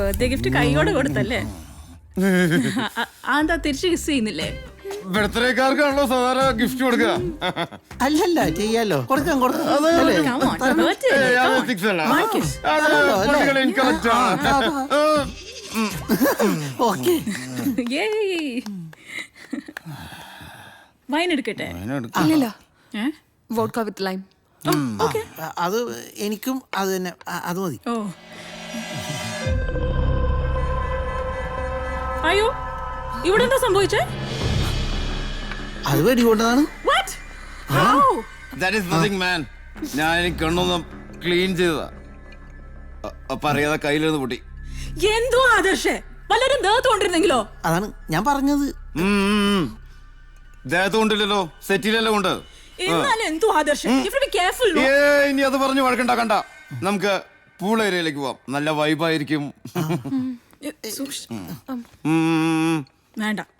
Birthday gift കൈയോടെ കൊടുത്തല്ലേ? എന്താ തിരിച്ച് കിസ് ചെയ്യുന്നില്ലേ? ബർത്ത്ഡേക്കാർക്കാണല്ലോ സാധാരണ ഗിഫ്റ്റ് കൊടുക്കുക. അല്ലല്ല ചെയ്യാലോ, കൊടുക്കാം കൊടുക്കാം. Come on, birthday അല്ലേ? Come on. Marcus. Okay Yay. Wine എടുക്കട്ടെ? ഇല്ലില്ല, ഏ? വോഡ്ക വിത്ത് ലൈം. Okay. അത് എനിക്കും അത് തന്നെ, അത് മതി. ഓ അയ്യോ, ഇവിടെ എന്താ സംഭവിച്ചേ? അത് വെടികൊണ്ടതാണ്. What? How? That is nothing, man. ഞാൻ എനിക്ക് കണ്ണൊന്ന് ക്ലീൻ ചെയ്തതാ. അപ്പൊ അറിയാതെ കയ്യിലിരുന്ന് പൊട്ടി. എന്തോ ആദർശേ, പലരും ദേഹത്ത് കൊണ്ടിരുന്നെങ്കിലോ? അതാണ് ഞാൻ പറഞ്ഞത്. ദേഹത്ത് കൊണ്ടില്ലല്ലോ, സെറ്റിലല്ലോ കൊണ്ട്. എന്നാലും എന്തോ ആദർശേ, you have to be careful, no? ഇനി അത് പറഞ്ഞു വഴക്കണ്ട. നമുക്ക് പൂൾ ഏരിയയിലേക്ക് പോവാം, നല്ല വൈബായിരിക്കും. സൂക്ഷിച്ച്. വേണ്ട.